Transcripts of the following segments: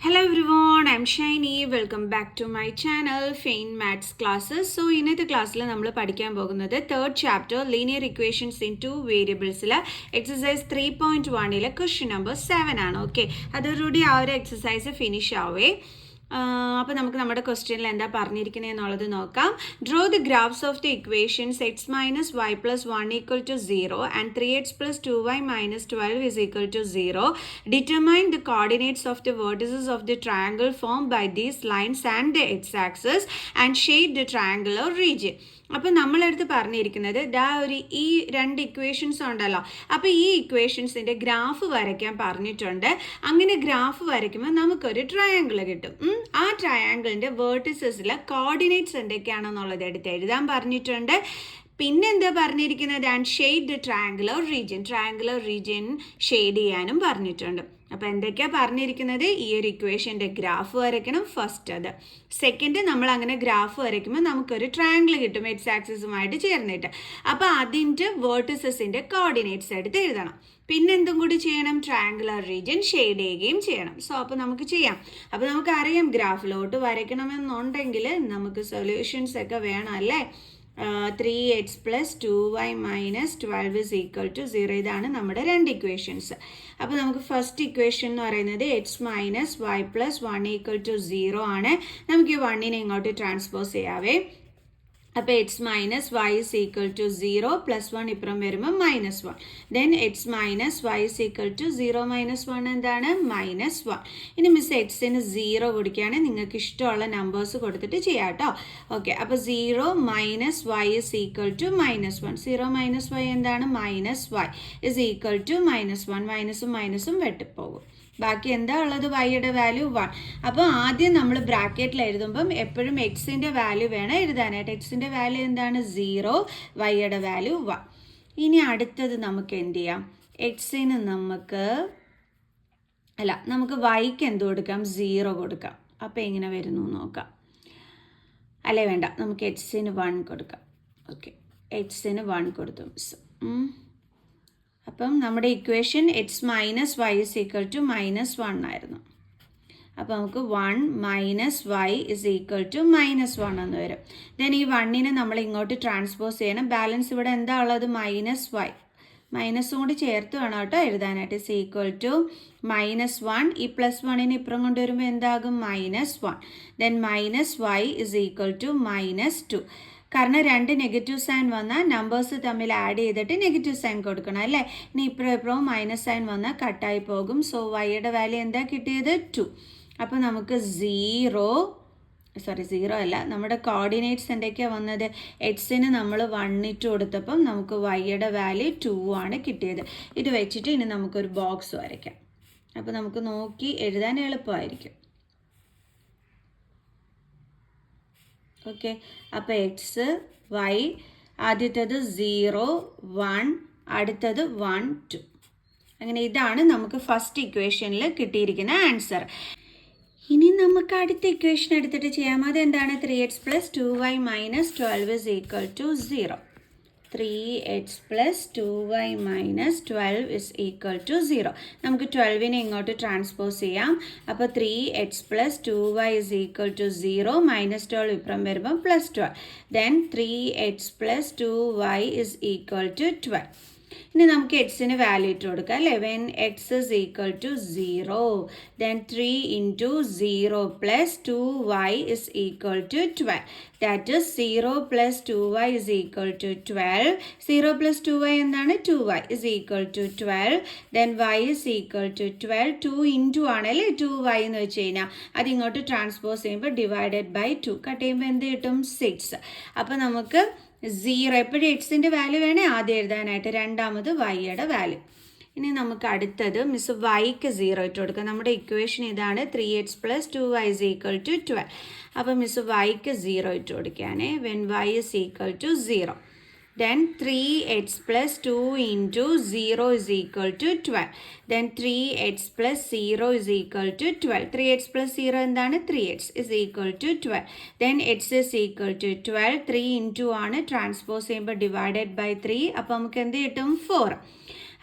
Hello everyone, I'm Shiny. Welcome back to my channel Fain Maths Classes. So ഇന്നത്തെ ക്ലാസ്സിൽ നമ്മൾ പഠിക്കാൻ പോകുന്നത് third chapter linear equations in two വേരിയബിൾസിലെ exercise 3.1 question number 7 ആണ്. Okay, അതോടുകൂടി ആ ഒരു എക്സസൈസ് ഫിനിഷ് ആവേ. അപ്പോൾ നമുക്ക് നമ്മുടെ ക്വസ്റ്റ്യനിൽ എന്താ പറഞ്ഞിരിക്കുന്നത് എന്നുള്ളത് നോക്കാം. Draw the graphs of the equations x minus y plus 1 equal to 0 and 3x plus 2y minus 12 is equal to 0. Determine the coordinates of the vertices of the triangle formed by these lines and the x-axis and shade the triangular region. അപ്പോൾ നമ്മളടുത്ത് പറഞ്ഞിരിക്കുന്നത് ഈ രണ്ട് equations ഉണ്ടല്ലോ. അപ്പോൾ ഈ ഇക്വേഷൻസിൻ്റെ graph വരയ്ക്കാൻ പറഞ്ഞിട്ടുണ്ട്. അങ്ങനെ ഗ്രാഫ് വരയ്ക്കുമ്പോൾ നമുക്കൊരു ട്രയാങ്കിൾ കിട്ടും. ആ ട്രയാങ്കിളിൻ്റെ വേർട്ടിസസിലെ കോർഡിനേറ്റ്സ് എന്തൊക്കെയാണെന്നുള്ളത് എടുത്ത് എഴുതാൻ പറഞ്ഞിട്ടുണ്ട്. പിന്നെന്താ പറഞ്ഞിരിക്കുന്നത്? And shade the triangular region shade ചെയ്യാനും പറഞ്ഞിട്ടുണ്ട്. അപ്പോൾ എന്തൊക്കെയാണ് പറഞ്ഞിരിക്കുന്നത്? ഈ ഒരു ഇക്വേഷൻ്റെ ഗ്രാഫ് വരയ്ക്കണം ഫസ്റ്റ്. അത് സെക്കൻഡ്, നമ്മൾ അങ്ങനെ ഗ്രാഫ് വരയ്ക്കുമ്പോൾ നമുക്കൊരു ട്രയാങ്കിൾ കിട്ടും എക്സ് ആക്സിസുമായിട്ട് ചേർന്നിട്ട്. അപ്പോൾ അതിൻ്റെ വേർട്ടിസസിൻ്റെ കോർഡിനേറ്റ്സ് എടുത്ത് എഴുതണം. പിന്നെ എന്തും കൂടി ചെയ്യണം? ട്രയാങ്കുലർ റീജിയൻ ഷെയ്ഡ് ചെയ്യുകയും ചെയ്യണം. സോ അപ്പോൾ നമുക്ക് ചെയ്യാം. അപ്പോൾ നമുക്കറിയാം ഗ്രാഫിലോട്ട് വരയ്ക്കണമെന്നുണ്ടെങ്കിൽ നമുക്ക് സൊല്യൂഷൻസ് ഒക്കെ വേണം അല്ലേ. 3x plus 2y minus 12 is equal to 0. ഇതാണ് നമ്മുടെ രണ്ട് ഇക്വേഷൻസ്. അപ്പോൾ നമുക്ക് ഫസ്റ്റ് ഇക്വേഷൻ എന്ന് പറയുന്നത് x minus y plus 1 equal to 0 ആണ്. നമുക്ക് ഈ 1നെ ഇങ്ങോട്ട് ട്രാൻസ്പോസ് ചെയ്യാവേ. അപ്പോൾ x minus y is equal to 0 plus 1 ഇപ്പുറം വരുമ്പോൾ -1. Then x minus y is equal to 0 minus 1 എന്താണ്? -1. ഇനി മിസ് എക്സിന് 0 കൊടുക്കുകയാണ്. നിങ്ങൾക്ക് ഇഷ്ടമുള്ള നമ്പേഴ്സ് കൊടുത്തിട്ട് ചെയ്യാം കേട്ടോ. ഓക്കെ, അപ്പോൾ 0 minus y is equal to -1. 0 minus y എന്താണ്? -y is equal to -1. മൈനസും വെട്ടിപ്പോകും. ബാക്കി എന്താ ഉള്ളത്? വൈയുടെ വാല്യൂ 1. അപ്പോൾ ആദ്യം നമ്മൾ ബ്രാക്കറ്റിൽ എഴുതുമ്പം എപ്പോഴും എക്സിൻ്റെ വാല്യൂ വേണം എഴുതാനായിട്ട്. എക്സിൻ്റെ വാല്യൂ എന്താണ്? 0, വൈയുടെ വാല്യൂ 1. ഇനി അടുത്തത് നമുക്ക് എന്ത് ചെയ്യാം? എക്സിന് നമുക്ക് വൈക്ക് എന്ത് കൊടുക്കാം? 0 കൊടുക്കാം. അപ്പോൾ എങ്ങനെ വരുന്നു നോക്കാം. അല്ലേ വേണ്ട, നമുക്ക് എക്സിന് 1 കൊടുക്കാം. ഓക്കെ, എക്സിന് 1 കൊടുത്തു മിസ്. അപ്പം നമ്മുടെ equation x minus y is equal to -1 ആയിരുന്നു. അപ്പോൾ നമുക്ക് 1 minus y is equal to -1 എന്ന് വരും. ദെൻ ഈ 1നെ നമ്മൾ ഇങ്ങോട്ട് ട്രാൻസ്പോസ് ചെയ്യണം. ബാലൻസ് ഇവിടെ എന്താ ഉള്ളത്? -y. മൈനസും കൂടി ചേർത്ത് വേണം കേട്ടോ എഴുതാനായിട്ട്. Is equal to -1. ഈ +1നെ ഇപ്പുറം കൊണ്ടുവരുമ്പോൾ എന്താകും? -1. Then -y is equal to -2. കാരണം രണ്ട് നെഗറ്റീവ് സൈൻ വന്നാൽ നമ്പേഴ്സ് തമ്മിൽ ആഡ് ചെയ്തിട്ട് നെഗറ്റീവ് സൈൻ കൊടുക്കണം അല്ലേ. ഇനി ഇപ്പുറം മൈനസ് സൈൻ വന്നാൽ കട്ടായി പോകും. സോ വൈയുടെ വാല്യൂ എന്താ കിട്ടിയത്? 2. അപ്പോൾ നമുക്ക് 0 അല്ല, നമ്മുടെ കോർഡിനേറ്റ്സ് എന്തൊക്കെയാണ് വന്നത്? എക്സിന് നമ്മൾ 1 ഇട്ട് കൊടുത്തപ്പം നമുക്ക് വൈയുടെ വാല്യൂ 2 ആണ് കിട്ടിയത്. ഇത് വെച്ചിട്ട് ഇനി നമുക്കൊരു ബോക്സ് വരയ്ക്കാം. അപ്പോൾ നമുക്ക് നോക്കി എഴുതാൻ എളുപ്പമായിരിക്കും. ഓക്കെ, അപ്പോൾ എക്സ് വൈ ആദ്യത്തേത് 0 1, അടുത്തത് 1 2. അങ്ങനെ ഇതാണ് നമുക്ക് ഫസ്റ്റ് ഇക്വേഷനിൽ കിട്ടിയിരിക്കുന്ന ആൻസർ. ഇനി നമുക്ക് അടുത്ത ഇക്വേഷൻ എടുത്തിട്ട് ചെയ്യാം. അതെന്താണ്? 3x plus 2y minus 12 is equal to 0. 3x plus 2y minus 12 is equal to 0. നമുക്ക് 12നെ ഇങ്ങോട്ട് ട്രാൻസ്പോസ് ചെയ്യാം. അപ്പോൾ 3x plus 2y is equal to 0. -12 ഇപ്പുറം വരുമ്പോൾ +12. Then 3x plus 2y is equal to 12. ഇനി നമുക്ക് എക്സിന് വാല്യൂ ഇട്ട് കൊടുക്കാം അല്ലേ. When x is equal to 0, then 3 into 0 plus 2y is equal to 12. That is 0 plus 2y is equal to 12. 0 plus 2y എന്താണ്? 2y is equal to 12. Then y is equal to 12. 2 into ആണല്ലേ 2y എന്ന് വെച്ച് കഴിഞ്ഞാൽ അതിങ്ങോട്ട് transpose ചെയ്യുമ്പോൾ divided by 2 cut ചെയ്യുമ്പോൾ എന്ത് കിട്ടും? 6. അപ്പോൾ നമുക്ക് 0 എപ്പോഴും എക്സിൻ്റെ വാല്യൂ വേണേ ആദ്യം എഴുതാനായിട്ട്. രണ്ടാമത് വൈയുടെ വാല്യൂ. ഇനി നമുക്ക് അടുത്തത് മിസ് വൈക്ക് 0 ഇട്ട് കൊടുക്കാം. നമ്മുടെ ഇക്വേഷൻ ഇതാണ് 3x plus 2y is equal to 12. അപ്പോൾ മിസ് വൈക്ക് 0 ഇട്ട് കൊടുക്കുകയാണേ. When y is equal to 0, then 3x plus 2 into 0 is equal to 12. Then 3x plus 0 is equal to 12. 3x plus 0 എന്താണ്? 3x is equal to 12. Then x is equal to 12. 3 into ആണ്, transpose ചെയ്യുമ്പോൾ divided by 3. അപ്പോൾ നമുക്ക് എന്ത് കിട്ടും? 4.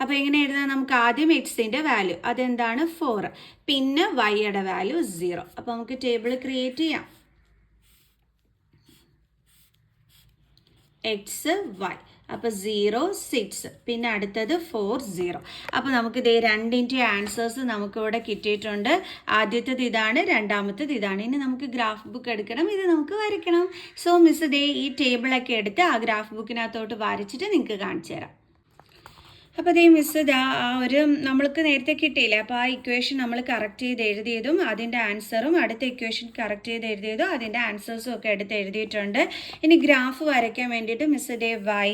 അപ്പോൾ എങ്ങനെ എഴുതാം? നമുക്ക് ആദ്യം എക്സിൻ്റെ വാല്യൂ അതെന്താണ് 4, പിന്നെ വൈയുടെ വാല്യൂ 0. അപ്പോൾ നമുക്ക് ടേബിൾ ക്രിയേറ്റ് ചെയ്യാം. എക്സ് വൈ, അപ്പോൾ 0 6, പിന്നെ അടുത്തത് 4 0. അപ്പോൾ നമുക്ക് ഇതേ രണ്ടിൻ്റെ ആൻസേഴ്സ് നമുക്കിവിടെ കിട്ടിയിട്ടുണ്ട്. ആദ്യത്തേത് ഇതാണ്, രണ്ടാമത്തേത് ഇതാണ്. ഇനി നമുക്ക് ഗ്രാഫ് ബുക്ക് എടുക്കണം, ഇത് നമുക്ക് വരയ്ക്കണം. സോ മിസ് ഇതേ ഈ ടേബിളൊക്കെ എടുത്ത് ആ ഗ്രാഫ് ബുക്കിനകത്തോട്ട് വരച്ചിട്ട് നിങ്ങൾക്ക് കാണിച്ചു തരാം. അപ്പോൾ അതേ മിസ് ഇതാ ഒരു നമ്മൾക്ക് നേരത്തെ കിട്ടിയില്ലേ, അപ്പോൾ ആ ഇക്വേഷൻ നമ്മൾ കറക്റ്റ് ചെയ്ത് എഴുതിയതും അതിൻ്റെ ആൻസറും അടുത്ത ഇക്വേഷൻ കറക്റ്റ് ചെയ്ത് എഴുതിയതും അതിൻ്റെ ആൻസേഴ്സും ഒക്കെ എടുത്ത് എഴുതിയിട്ടുണ്ട്. ഇനി ഗ്രാഫ് വരയ്ക്കാൻ വേണ്ടിയിട്ട് മിസ് ഇതേ വൈ,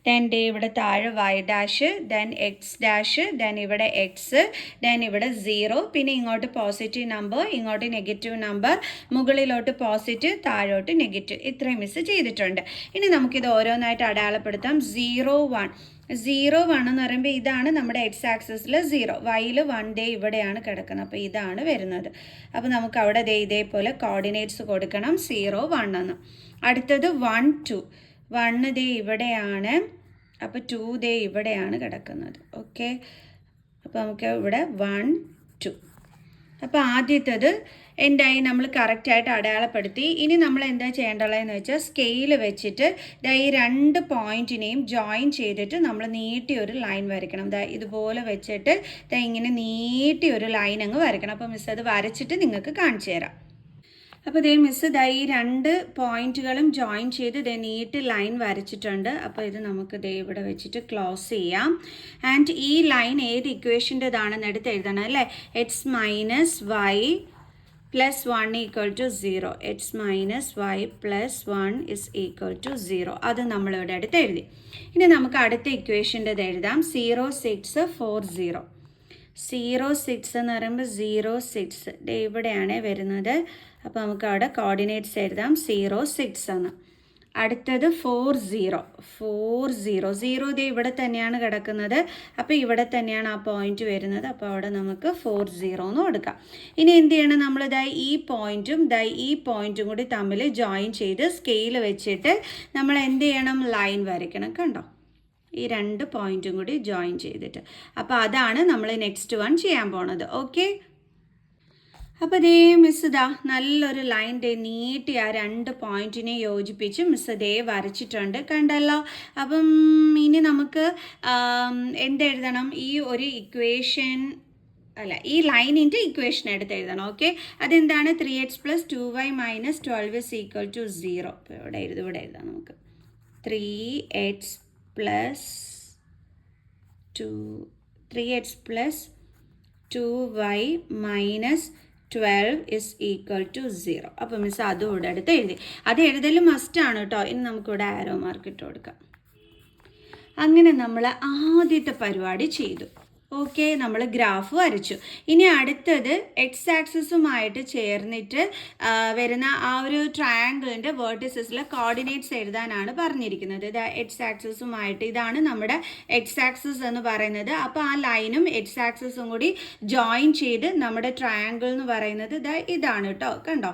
ദെൻ ഡേ ഇവിടെ താഴെ y dash, then x dash, then ഇവിടെ എക്സ്, ദെൻ ഇവിടെ 0, പിന്നെ ഇങ്ങോട്ട് പോസിറ്റീവ് നമ്പർ, ഇങ്ങോട്ട് നെഗറ്റീവ് നമ്പർ, മുകളിലോട്ട് പോസിറ്റീവ്, താഴോട്ട് നെഗറ്റീവ്, ഇത്രയും മിസ് ചെയ്തിട്ടുണ്ട്. ഇനി നമുക്കിത് ഓരോന്നായിട്ട് അടയാളപ്പെടുത്താം. 0 1 0 1 എന്ന് പറയുമ്പോൾ ഇതാണ് നമ്മുടെ എക്സ് ആക്സിസിൽ 0, വൈയിൽ 1 ഡേ ഇവിടെയാണ് കിടക്കുന്നത്, അപ്പോൾ ഇതാണ് വരുന്നത്. അപ്പോൾ നമുക്ക് അവിടെ ഇതേപോലെ കോർഡിനേറ്റ്സ് കൊടുക്കണം 0 1 എന്ന്. അടുത്തത് 1 2, 1 ദേ ഇവിടെയാണ്, അപ്പോൾ 2 ദേ ഇവിടെയാണ് കിടക്കുന്നത്. ഓക്കെ, അപ്പോൾ നമുക്ക് ഇവിടെ 1 2. അപ്പോൾ ആദ്യത്തേത് എന്തായി, നമ്മൾ കറക്റ്റായിട്ട് അടയാളപ്പെടുത്തി. ഇനി നമ്മൾ എന്താ ചെയ്യേണ്ടതെന്ന് വെച്ചാൽ സ്കെയിൽ വെച്ചിട്ട് ഈ 2 പോയിൻറ്റിനെയും ജോയിൻ ചെയ്തിട്ട് നമ്മൾ നീട്ടി ഒരു ലൈൻ വരയ്ക്കണം. ഇതുപോലെ വെച്ചിട്ട് ഇങ്ങനെ നീട്ടി ഒരു ലൈൻ അങ്ങ് വരയ്ക്കണം. അപ്പോൾ മിസ് അത് വരച്ചിട്ട് നിങ്ങൾക്ക് കാണിച്ചു തരാം. അപ്പോൾ ഇതേ മിസ് ഈ 2 പോയിൻറ്റുകളും ജോയിൻ ചെയ്ത് നീട്ടി ലൈൻ വരച്ചിട്ടുണ്ട്. അപ്പോൾ ഇത് നമുക്ക് ഇവിടെ വെച്ചിട്ട് ക്ലോസ് ചെയ്യാം. ആൻഡ് ഈ ലൈൻ ഏത് ഇക്വേഷൻ്റെതാണെന്ന് എടുത്ത് എഴുതണം അല്ലേ. X minus y plus 1 equal to 0, x minus y plus 1 is equal to 0. അത് നമ്മളിവിടെ അടുത്ത് എഴുതി. ഇനി നമുക്ക് അടുത്ത ഇക്വേഷൻ്റെത് എഴുതാം. 0 6 4 0. 0 6 എന്ന് പറയുമ്പോൾ 0 6 ഇവിടെയാണ് വരുന്നത്. അപ്പോൾ നമുക്ക് അവിടെ കോർഡിനേറ്റ്സ് എഴുതാം 0 6 എന്ന്. അടുത്തത് 4 0 4 0 0 ദേ ഇവിടെ തന്നെയാണ് കിടക്കുന്നത്, അപ്പോൾ ഇവിടെ തന്നെയാണ് ആ പോയിന്റ് വരുന്നത്. അപ്പോൾ അവിടെ നമുക്ക് 4 0 എന്ന് കൊടുക്കാം. ഇനി എന്ത് ചെയ്യണം, നമ്മൾ ഈ പോയിന്റും ഈ പോയിന്റും കൂടി തമ്മിൽ ജോയിൻ ചെയ്ത് സ്കെയിൽ വെച്ചിട്ട് നമ്മൾ എന്ത് ചെയ്യണം, ലൈൻ വരയ്ക്കണം. കണ്ടോ, ഈ 2 പോയിന്റും കൂടി ജോയിൻ ചെയ്തിട്ട്. അപ്പോൾ അതാണ് നമ്മൾ നെക്സ്റ്റ് വൺ ചെയ്യാൻ പോണത്. ഓക്കെ, അപ്പോൾ ദേ മിസ് നല്ലൊരു ലൈൻ നീട്ടി ആ 2 പോയിന്റിനെ യോജിപ്പിച്ച് മിസ് വരച്ചിട്ടുണ്ട്, കണ്ടല്ലോ. അപ്പം ഇനി നമുക്ക് എന്തെഴുതണം, ഈ ഒരു ഇക്വേഷൻ അല്ല ഈ ലൈനിൻ്റെ ഇക്വേഷൻ എടുത്ത് എഴുതണം. ഓക്കെ, അതെന്താണ്, 3x + 2y - 12 is equal to 0. ഇപ്പോൾ ഇവിടെ എഴുതാം നമുക്ക്. 3x + 2y - 12 is equal to 0. അപ്പോൾ മിസ് അതും ഇവിടെ അടുത്ത് എഴുതി. അത് എഴുതൽ മസ്റ്റാണ് കേട്ടോ. ഇനി നമുക്കിവിടെ ആരോ മാർക്ക് ഇട്ട് കൊടുക്കാം. അങ്ങനെ നമ്മൾ ആദ്യത്തെ പരിപാടി ചെയ്തു. ഓക്കെ, നമ്മൾ ഗ്രാഫ് വരച്ചു. ഇനി അടുത്തത് എക്സ് ആക്സിസുമായിട്ട് ചേർന്നിട്ട് വരുന്ന ആ ഒരു ട്രയാങ്കിളിൻ്റെ വേർട്ടിസസിലെ കോർഡിനേറ്റ്സ് എഴുതാനാണ് പറഞ്ഞിരിക്കുന്നത്. ഇത് എക്സ് ആക്സിസുമായിട്ട്, ഇതാണ് നമ്മുടെ എക്സ് ആക്സിസ് എന്ന് പറയുന്നത്. അപ്പോൾ ആ ലൈനും എക്സ് ആക്സിസും കൂടി ജോയിൻ ചെയ്ത് നമ്മുടെ ട്രയാങ്കിൾ എന്ന് പറയുന്നത് ഇതാണ് കേട്ടോ, കണ്ടോ,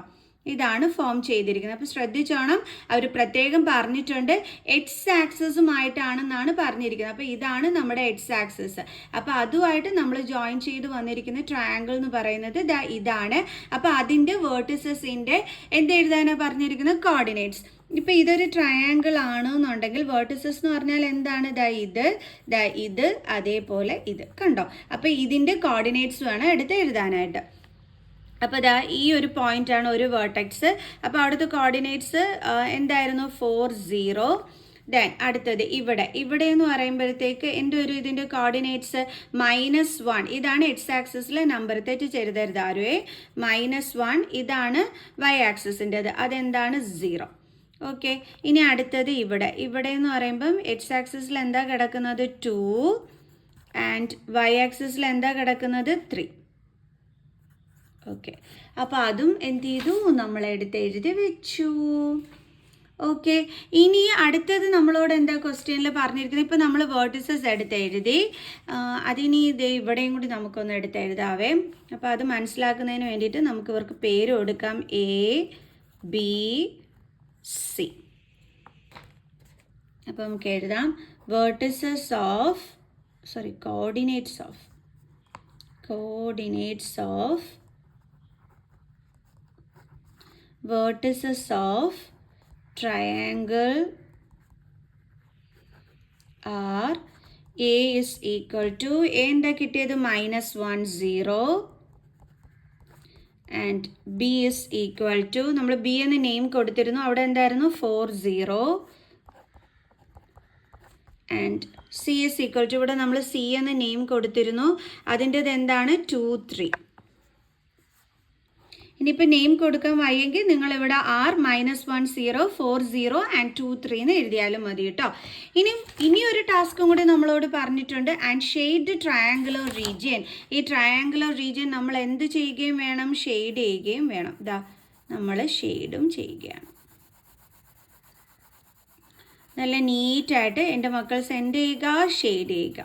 ഇതാണ് ഫോം ചെയ്തിരിക്കുന്നത്. അപ്പോൾ ശ്രദ്ധിച്ചോണം, അവർ പ്രത്യേകം പറഞ്ഞിട്ടുണ്ട് എക്സ് ആക്സിസുമായിട്ടാണെന്നാണ് പറഞ്ഞിരിക്കുന്നത്. അപ്പോൾ ഇതാണ് നമ്മുടെ എക്സ് ആക്സിസ്. അപ്പോൾ അതുമായിട്ട് നമ്മൾ ജോയിൻ ചെയ്ത് വന്നിരിക്കുന്ന ട്രയാങ്കിൾ എന്ന് പറയുന്നത് ഇതാണ്. അപ്പോൾ അതിൻ്റെ വേർട്ടിസസിൻ്റെ എന്തെഴുതാനാണ് പറഞ്ഞിരിക്കുന്നത്, കോർഡിനേറ്റ്സ്. ഇപ്പോൾ ഇതൊരു ട്രയാങ്കിൾ ആണെന്നുണ്ടെങ്കിൽ വേർട്ടിസസ് എന്ന് പറഞ്ഞാൽ എന്താണ്, ഇത് അതേപോലെ ഇത്, കണ്ടോ. അപ്പോൾ ഇതിൻ്റെ കോർഡിനേറ്റ്സ് വേണം എടുത്ത് എഴുതാനായിട്ട്. അപ്പോൾ ഈ ഒരു പോയിൻ്റാണ് ഒരു വേർട്ടെക്സ്. അപ്പോൾ അവിടുത്തെ കോർഡിനേറ്റ്സ് എന്തായിരുന്നു, 4 0. ദെൻ അടുത്തത് ഇവിടെ എന്ന് പറയുമ്പോഴത്തേക്ക് ഇതിൻ്റെ കോർഡിനേറ്റ്സ് -1. ഇതാണ് എക്സ് ആക്സിസിലെ നമ്പർ, തെറ്റ് ചെയ്തരുത് ആരുവേ. -1 ഇതാണ് വൈ ആക്സിസിൻ്റെത്, അതെന്താണ് 0. ഓക്കെ, ഇനി അടുത്തത് ഇവിടെ എന്ന് പറയുമ്പം എക്സ് ആക്സിസിൽ എന്താ കിടക്കുന്നത് 2 ആൻഡ് വൈ ആക്സിസിൽ എന്താ കിടക്കുന്നത് 3. ഓക്കെ, അപ്പോൾ അതും എന്ത് ചെയ്തു, നമ്മൾ എഴുതി വെച്ചു. ഓക്കെ, ഇനി അടുത്തത് നമ്മളോട് എന്താ ക്വസ്റ്റ്യനിൽ പറഞ്ഞിരിക്കുന്നത്, ഇപ്പോൾ നമ്മൾ വേർട്ടിസസ് എടുത്ത് എഴുതി. അതിനി ഇവിടെയും കൂടി നമുക്കൊന്ന് എടുത്ത് എഴുതാവേ. അപ്പോൾ അത് മനസ്സിലാക്കുന്നതിന് വേണ്ടിയിട്ട് നമുക്ക് ഇവർക്ക് പേര് കൊടുക്കാം, A B C. അപ്പോൾ നമുക്ക് എഴുതാം vertices of coordinates of vertices of triangle are A is equal to എന്താ കിട്ടിയത് -1 0 and B is equal to നമ്മൾ B എന്ന് നെയിം കൊടുത്തിരുന്നു അവിടെ എന്തായിരുന്നു 4 0 and C is equal to ഇവിടെ നമ്മൾ C എന്ന് നെയിം കൊടുത്തിരുന്നു അതിൻ്റെത് എന്താണ് 2 3 ഇനിയിപ്പോൾ നെയിം കൊടുക്കാൻ വയ്യെങ്കിൽ നിങ്ങളിവിടെ R -1 0 4 0 and 2 3 എന്ന് എഴുതിയാലും മതി കേട്ടോ. ഇനിയൊരു ടാസ്കും കൂടി നമ്മളോട് പറഞ്ഞിട്ടുണ്ട്. And shade triangular region. ഈ ട്രയാങ്കുലർ റീജിയൻ നമ്മൾ എന്ത് ചെയ്യുകയും വേണം? ഷെയ്ഡ് ചെയ്യുകയും വേണം. ഇതാ നമ്മൾ ഷെയ്ഡും ചെയ്യുകയാണ്. നല്ല നീറ്റായിട്ട് എൻ്റെ മക്കൾ സെൻഡ് ചെയ്യുക, ഷെയ്ഡ് ചെയ്യുക.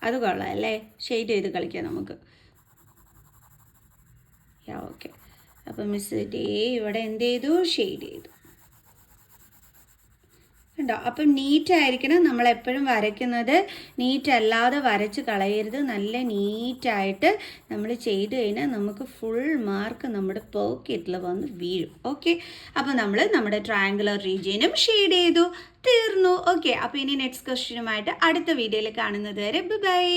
അത് കൊള്ളാം അല്ലേ? ഷെയ്ഡ് ചെയ്ത് കളിക്കാം നമുക്ക്. ഓക്കെ, അപ്പം മിസ് ഇവിടെ എന്ത് ചെയ്തു? ഷെയ്ഡ് ചെയ്തു കണ്ടോ. അപ്പം നീറ്റായിരിക്കണം നമ്മളെപ്പോഴും വരയ്ക്കുന്നത്. നീറ്റല്ലാതെ വരച്ച് കളയരുത്. നല്ല നീറ്റായിട്ട് നമ്മൾ ചെയ്ത് കഴിഞ്ഞാൽ നമുക്ക് ഫുൾ മാർക്ക് നമ്മുടെ പോക്കറ്റിൽ വന്ന് വീഴും. ഓക്കെ, അപ്പോൾ നമ്മൾ നമ്മുടെ ട്രയാങ്കുലർ റീജിയനും ഷെയ്ഡ് ചെയ്തു, തീർന്നു. ഓക്കെ, അപ്പോൾ ഇനി നെക്സ്റ്റ് ക്വസ്റ്റ്യനുമായിട്ട് അടുത്ത വീഡിയോയിൽ കാണുന്നത് വരെ ബൈ.